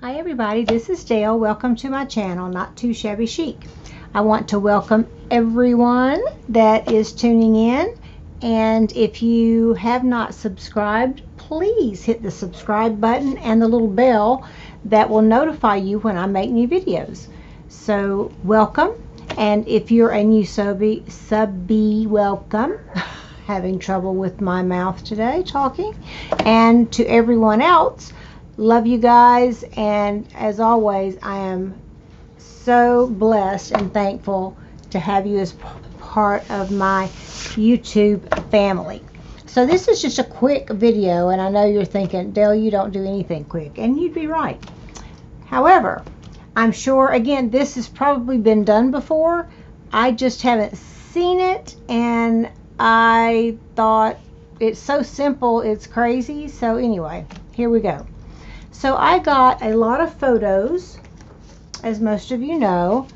Hi everybody, this is Dale. Welcome to my channel, Not Too Shabby Chic. I want to welcome everyone that is tuning in, and if you have not subscribed, please hit the subscribe button and the little bell that will notify you when I make new videos. So welcome, and if you're a new subby, welcome. Having trouble with my mouth today talking. And to everyone else, love you guys, and as always, I am so blessed and thankful to have you as part of my YouTube family. So this is just a quick video, and I know you're thinking, Dale, you don't do anything quick, and you'd be right. However, I'm sure, again, this has probably been done before. I just haven't seen it, and I thought it's so simple, it's crazy. So anyway, here we go. So I got a lot of photos, as most of you know.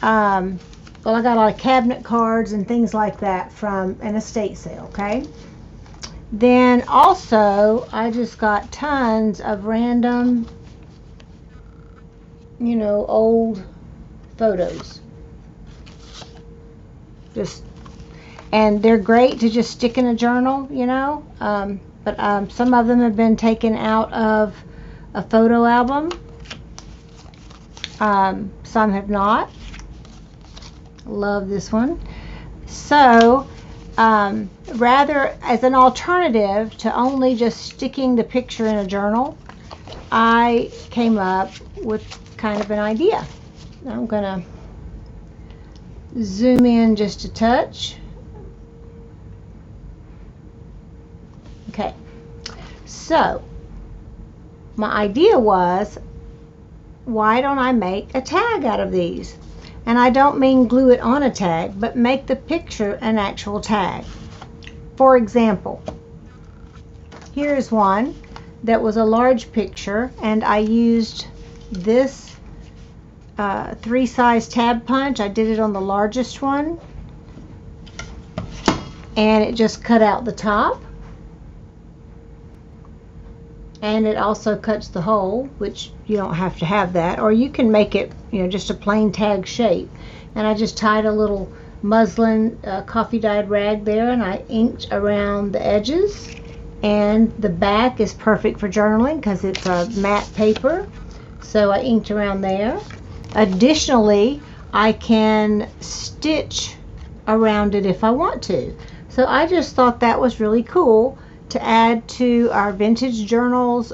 Well, I got a lot of cabinet cards and things like that from an estate sale, okay? Then also, I just got tons of random, you know, old photos. And they're great to just stick in a journal, you know. But some of them have been taken out of a photo album. Some have not. Love this one. So rather, as an alternative to only just sticking the picture in a journal, I came up with kind of an idea. I'm gonna zoom in just a touch. Okay, so my idea was, why don't I make a tag out of these? And I don't mean glue it on a tag, but make the picture an actual tag. For example, here's one that was a large picture, and I used this 3-size tab punch. I did it on the largest one, and it just cut out the top. And it also cuts the hole, which you don't have to have that, or you can make it, you know, just a plain tag shape. And I just tied a little muslin coffee dyed rag there, and I inked around the edges. And the back is perfect for journaling because it's a matte paper, so I inked around there. Additionally, I can stitch around it if I want to. So I just thought that was really cool to add to our vintage journals,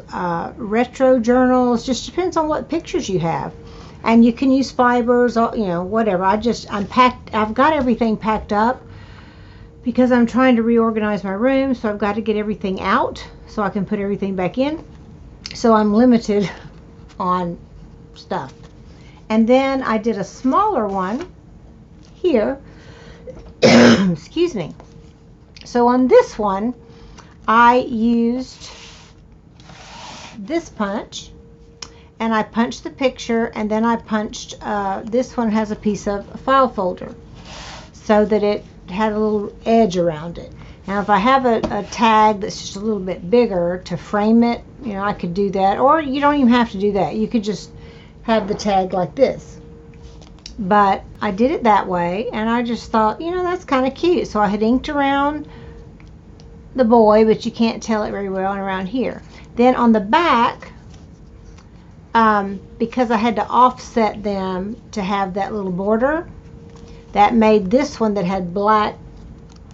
retro journals. Just depends on what pictures you have, and you can use fibers, or, you know, whatever. I've got everything packed up because I'm trying to reorganize my room, so I've got to get everything out so I can put everything back in. So I'm limited on stuff. And then I did a smaller one here. Excuse me. So on this one, I used this punch, and I punched the picture, and then I punched, this one has a piece of file folder so that it had a little edge around it. Now if I have a tag that's just a little bit bigger to frame it, you know, I could do that, or you don't even have to do that. You could just have the tag like this. But I did it that way, and I just thought, you know, that's kind of cute. So I had inked around the boy, but you can't tell it very well, and around here. Then on the back, because I had to offset them to have that little border, that made this one that had black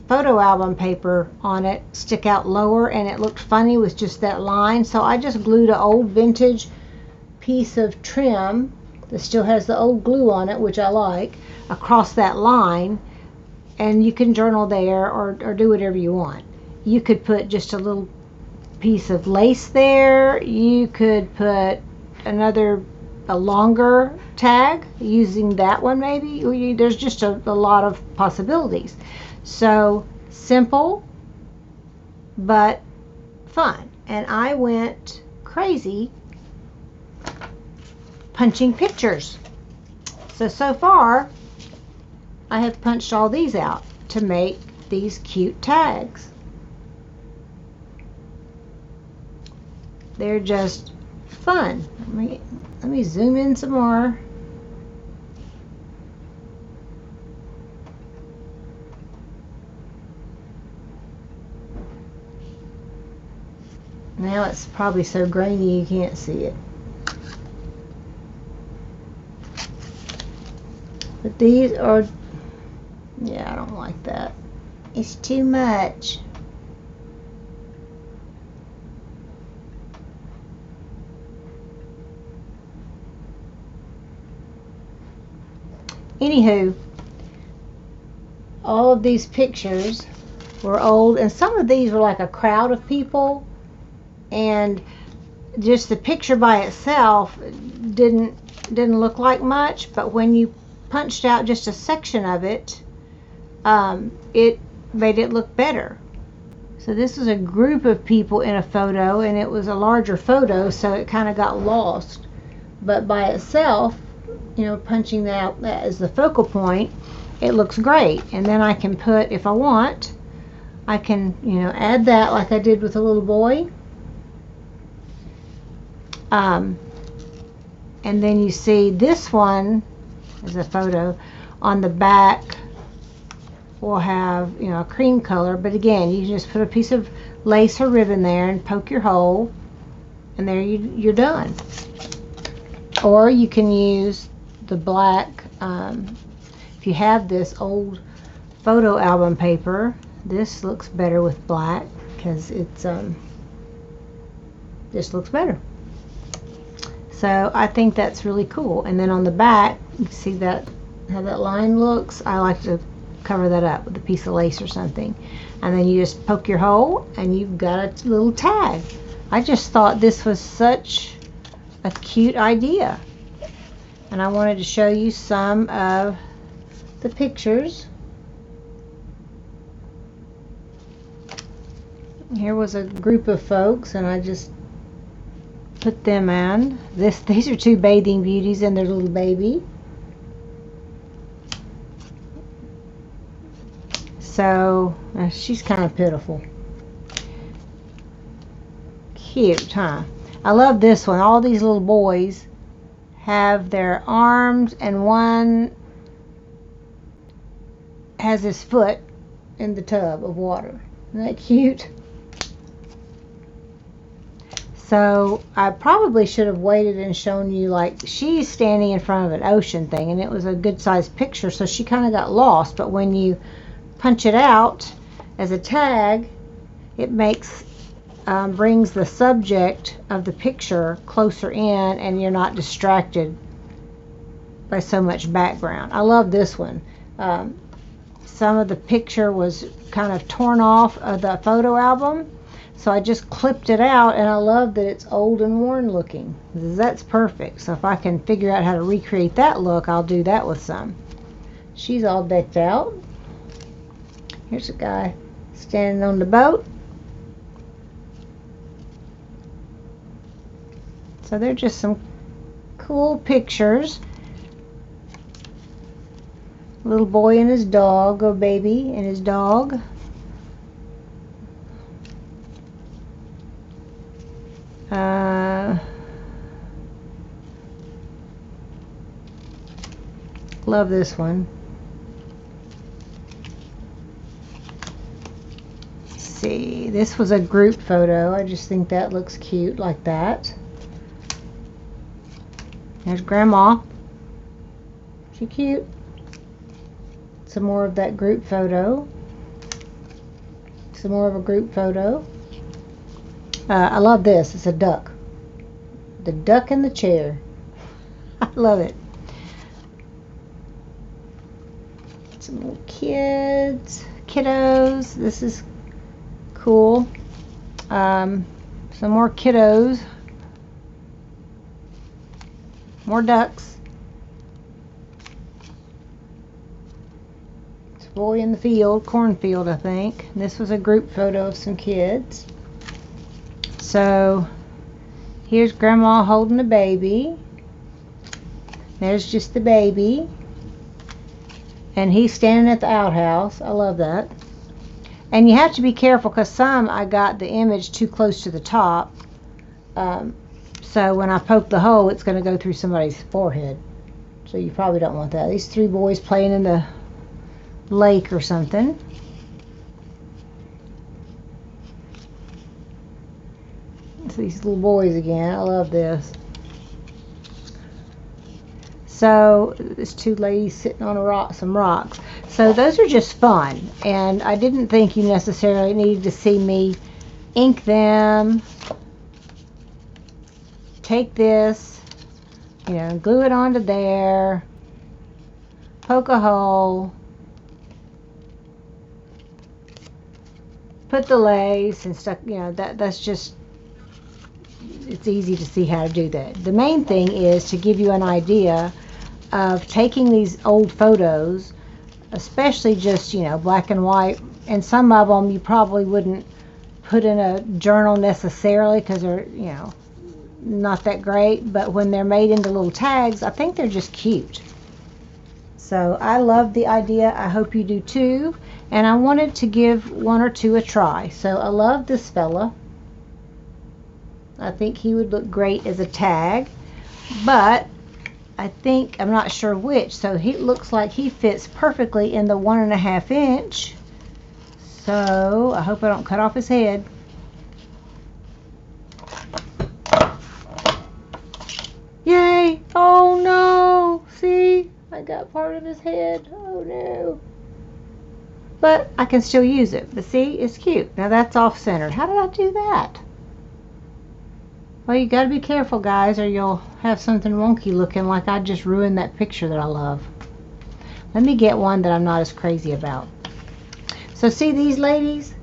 photo album paper on it stick out lower, and it looked funny with just that line. So I just glued an old vintage piece of trim that still has the old glue on it, which I like, across that line, and you can journal there or do whatever you want. You could put just a little piece of lace there. You could put a longer tag using that one maybe. There's just a lot of possibilities. So simple, but fun. And I went crazy punching pictures. So far, I have punched all these out to make these cute tags. They're just fun. Let me zoom in some more. Now it's probably so grainy you can't see it. But these are, yeah, I don't like that. It's too much. Anywho, all of these pictures were old, and some of these were like a crowd of people, and just the picture by itself didn't look like much, but when you punched out just a section of it, it made it look better. So this was a group of people in a photo, and it was a larger photo, so it kind of got lost. But by itself, you know, punching that as the focal point, it looks great. And then I can put, if I want, I can, you know, add that like I did with the little boy. And then you see this one is a photo. On the back will have, you know, a cream color, but again, you just put a piece of lace or ribbon there and poke your hole, and there you're done. Or you can use the black, if you have this old photo album paper, this looks better with black because it's this looks better. So I think that's really cool. And then on the back, you see that how that line looks. I like to cover that up with a piece of lace or something, and then you just poke your hole and you've got a little tag. I just thought this was such a cute idea, and I wanted to show you some of the pictures. Here was a group of folks, and I just put them in. These are two bathing beauties and their little baby. So she's kind of pitiful. Cute, huh? I love this one. All these little boys have their arms, and one has his foot in the tub of water. Isn't that cute? So I probably should have waited and shown you, like, she's standing in front of an ocean thing, and it was a good sized picture, so she kind of got lost. But when you punch it out as a tag, it makes brings the subject of the picture closer in, and you're not distracted by so much background. I love this one. Some of the picture was kind of torn off of the photo album, so I just clipped it out, and I love that it's old and worn looking. That's perfect. So if I can figure out how to recreate that look, I'll do that with some. She's all decked out. Here's a guy standing on the boat. So they're just some cool pictures. Little boy and his dog, or baby and his dog. Love this one. Let's see, this was a group photo. I just think that looks cute like that. There's Grandma. She cute. Some more of that group photo. Some more of a group photo. I love this. It's a duck. The duck in the chair. I love it. Some little kiddos. This is cool. Some more kiddos. More ducks. It's a boy in the field, cornfield, I think. And this was a group photo of some kids. So here's Grandma holding a baby. There's just the baby. And he's standing at the outhouse. I love that. And you have to be careful, because some I got the image too close to the top. So when I poke the hole, it's going to go through somebody's forehead. So you probably don't want that. These 3 boys playing in the lake or something. It's these little boys again. I love this. So there's 2 ladies sitting on a rock, some rocks. So those are just fun, and I didn't think you necessarily needed to see me ink them. Take this, you know, glue it onto there, poke a hole, put the lace and stuff, you know, that's just, it's easy to see how to do that. The main thing is to give you an idea of taking these old photos, especially just, you know, black and white, and some of them you probably wouldn't put in a journal necessarily because they're, you know, not that great, but when they're made into little tags, I think they're just cute. So I love the idea. I hope you do too, and I wanted to give 1 or 2 a try. So I love this fella. I think he would look great as a tag, but I think, I'm not sure which, so he looks like he fits perfectly in the 1.5 inch. So I hope I don't cut off his head. Yay! Oh no! See? I got part of his head. Oh no. But I can still use it. But see, it's cute. Now that's off-centered. How did I do that? Well, you gotta be careful, guys, or you'll have something wonky looking like I just ruined that picture that I love. Let me get one that I'm not as crazy about. So see these ladies?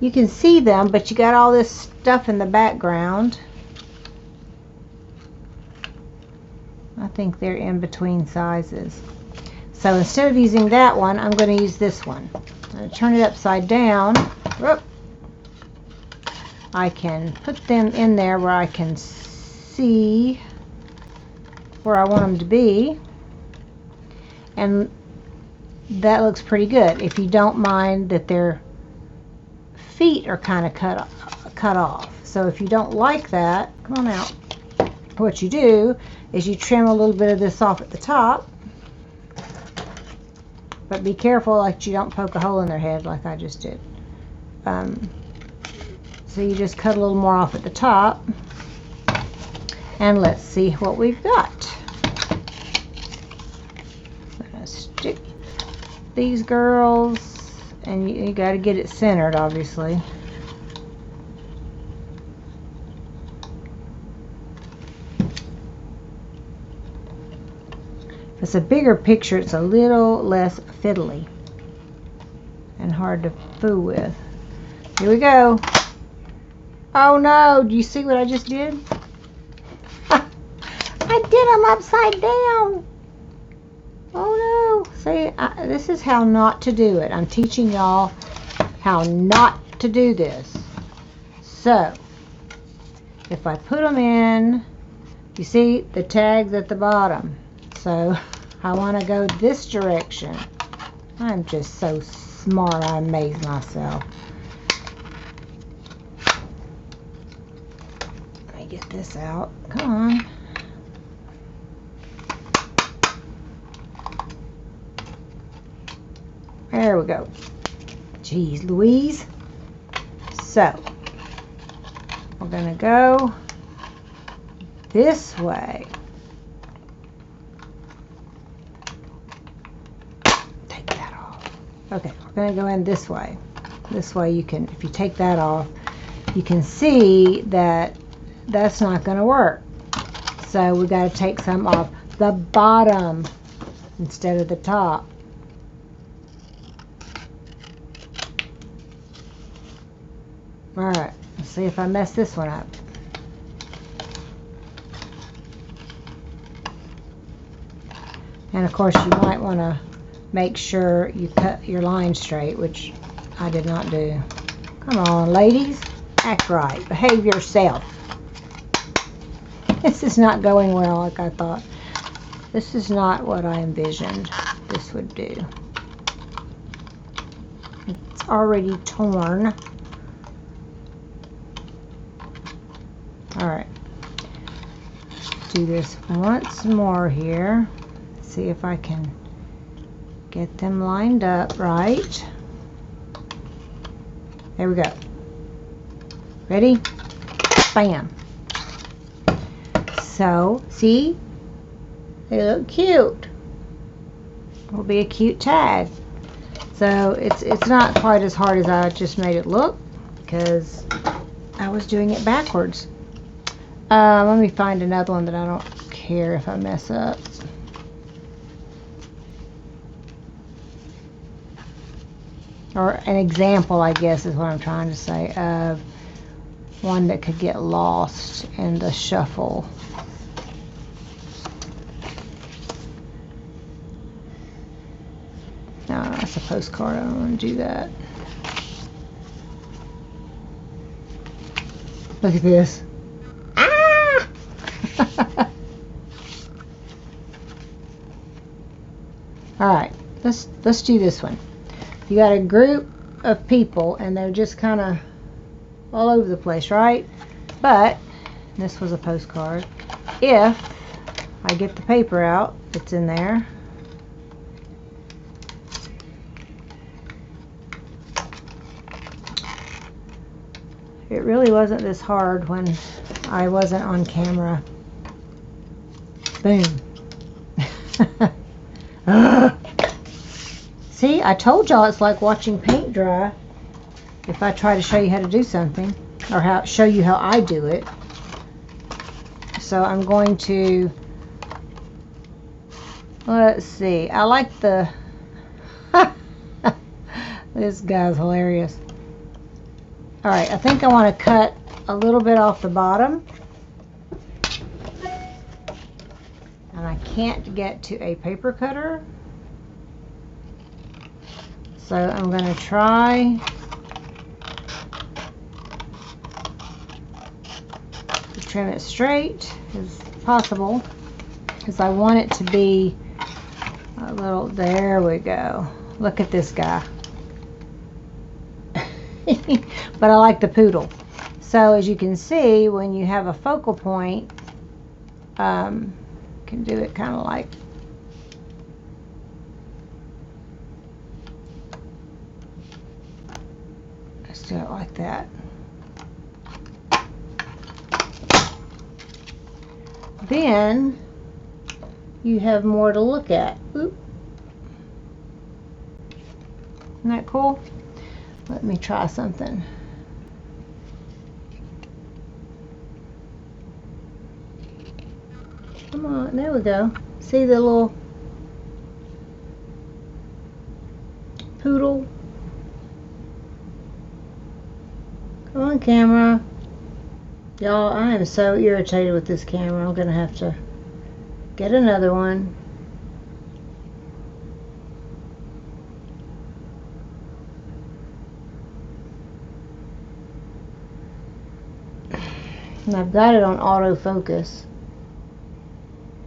You can see them, but you got all this stuff in the background. I think they're in between sizes. So instead of using that one, I'm going to use this one. I'm going to turn it upside down. Whoop. I can put them in there where I can see where I want them to be. And that looks pretty good. If you don't mind that their feet are kind of cut off. So if you don't like that, come on out. What you do is you trim a little bit of this off at the top, but be careful like you don't poke a hole in their head like I just did. So you just cut a little more off at the top, and let's see what we've got. I'm gonna stick these girls, and you got to get it centered, obviously. If it's a bigger picture, it's a little less fiddly and hard to fool with. Here we go. Oh no, do you see what I just did? I did them upside down. Oh no. See, this is how not to do it. I'm teaching y'all how not to do this. So, if I put them in, you see the tags at the bottom. So, I want to go this direction. I'm just so smart, I amaze myself. Let me get this out. Come on. There we go. Jeez Louise. So, we're going to go this way. Take that off. Okay, we're going to go in this way. This way you can, if you take that off, you can see that that's not going to work. So we got to take some off the bottom instead of the top. Alright, let's see if I mess this one up. And of course you might want to make sure you cut your line straight, which I did not do. Come on, ladies, act right, behave yourself. This is not going well like I thought. This is not what I envisioned this would do. It's already torn. Alright, do this once more here. See if I can get them lined up right. There we go. Ready? Bam. So, see? They look cute. Will be a cute tag. So it's not quite as hard as I just made it look, because I was doing it backwards. Let me find another one that I don't care if I mess up. Or an example, I guess, is what I'm trying to say, of one that could get lost in the shuffle. No, that's a postcard. I don't want to do that. Look at this. Ah! Alright, let's do this one. You got a group of people and they're just kind of all over the place, right? But this was a postcard. If I get the paper out, it's in there. It really wasn't this hard when I wasn't on camera. Boom. See, I told y'all it's like watching paint dry if I try to show you how to do something, or show you how I do it. So I'm going to, let's see, I like the, this guy's hilarious. Alright, I think I want to cut a little bit off the bottom. And I can't get to a paper cutter. So I'm going to try to trim it straight as possible, because I want it to be a little, there we go. Look at this guy. But I like the poodle. So as you can see, when you have a focal point, can do it kind of like, let's do it like that. Then you have more to look at. Oop. Isn't that cool? Let me try something. Come on, there we go. See the little poodle? Come on, camera. Y'all, I am so irritated with this camera. I'm gonna have to get another one. And I've got it on autofocus.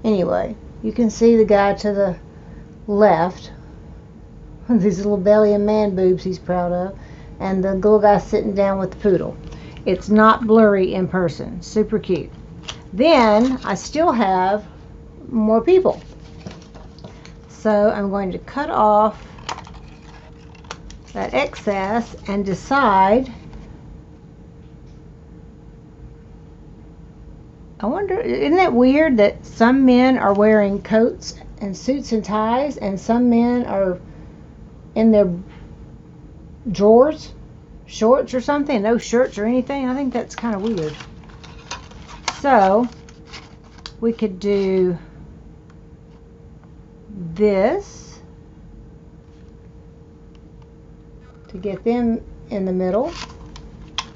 Anyway, you can see the guy to the left with these little belly and man boobs he's proud of, and the little guy sitting down with the poodle. It's not blurry in person. Super cute. Then I still have more people. So I'm going to cut off that excess and decide. I wonder, isn't it weird that some men are wearing coats and suits and ties, and some men are in their drawers, shorts or something, no shirts or anything? I think that's kind of weird. So we could do this to get them in the middle,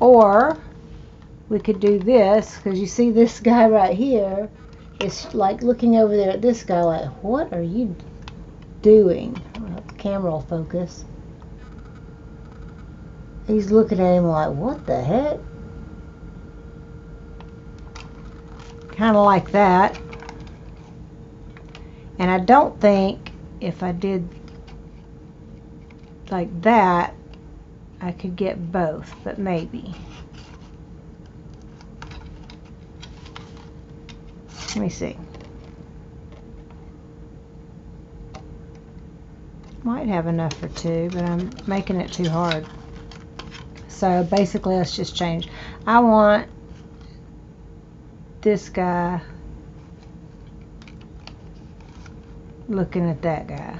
or we could do this, because you see this guy right here is like looking over there at this guy like, what are you doing? I don't know if the camera will focus. He's looking at him like, what the heck? Kind of like that. And I don't think if I did like that, I could get both, but maybe. Let me see. Might have enough for 2, but I'm making it too hard. So basically, let's just change. I want this guy looking at that guy.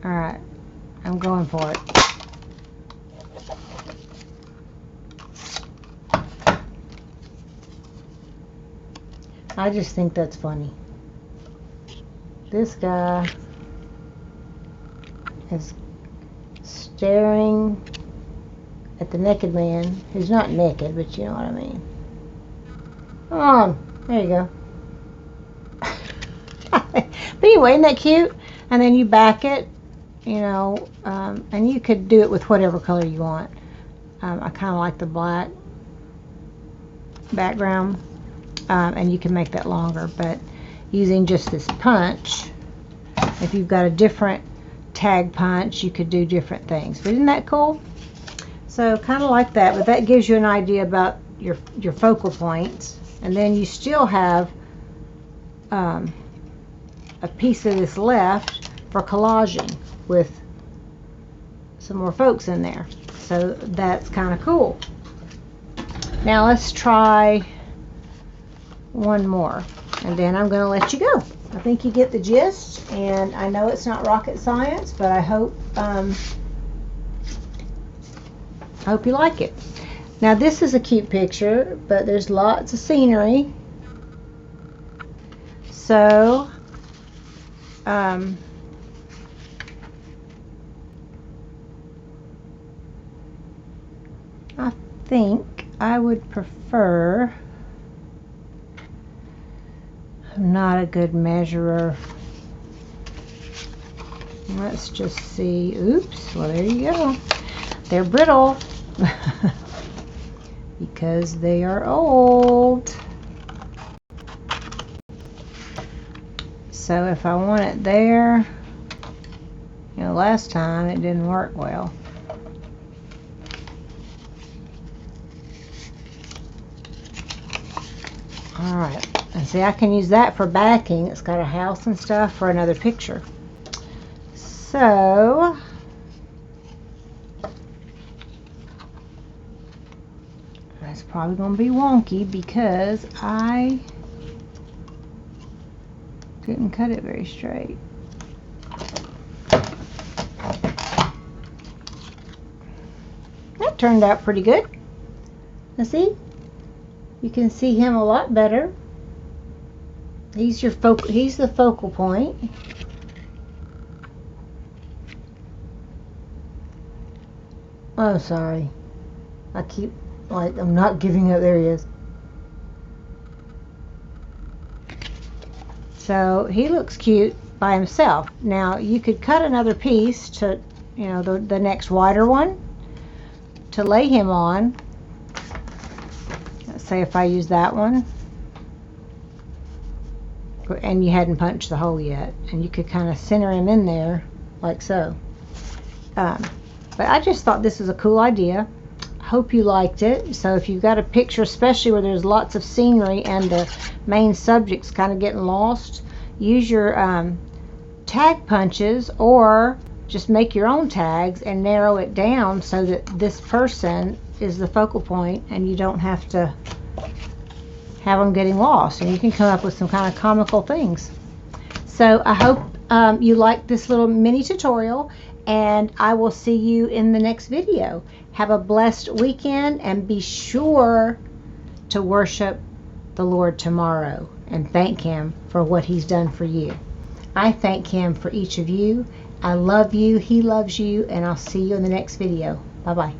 Alright, I'm going for it. I just think that's funny. This guy is staring at the naked man, who's not naked, but you know what I mean. Come on, there you go. But anyway, isn't that cute? And then you back it, you know, and you could do it with whatever color you want. I kind of like the black background, and you can make that longer, but using just this punch, if you've got a different tag punch, you could do different things. But isn't that cool? So kind of like that, but that gives you an idea about your focal points. And then you still have a piece of this left for collaging with some more folks in there. So that's kind of cool. Now let's try one more, and then I'm going to let you go. I think you get the gist, and I know it's not rocket science, but I hope you like it. Now this is a cute picture, but there's lots of scenery. So I think I would prefer, I'm not a good measurer. Let's just see. Oops, well there you go. They're brittle because they are old. So if I want it there, you know, last time it didn't work well. Alright, and see, I can use that for backing. It's got a house and stuff for another picture. So that's probably going to be wonky because I didn't cut it very straight. That turned out pretty good. Now see? You can see him a lot better. He's your focal. He's the focal point. Oh, sorry. I keep like I'm not giving up. There he is. So he looks cute by himself. Now you could cut another piece to, you know, the next wider one to lay him on. Say if I use that one and you hadn't punched the hole yet, and you could kind of center him in there like so. But I just thought this was a cool idea. Hope you liked it. So if you've got a picture, especially where there's lots of scenery and the main subject's kind of getting lost, use your tag punches, or just make your own tags and narrow it down so that this person is the focal point and you don't have to have them getting lost, and you can come up with some kind of comical things. So I hope you liked this little mini tutorial, and I will see you in the next video. Have a blessed weekend, and be sure to worship the Lord tomorrow and thank Him for what He's done for you. I thank Him for each of you. I love you, He loves you, and I'll see you in the next video. Bye-bye.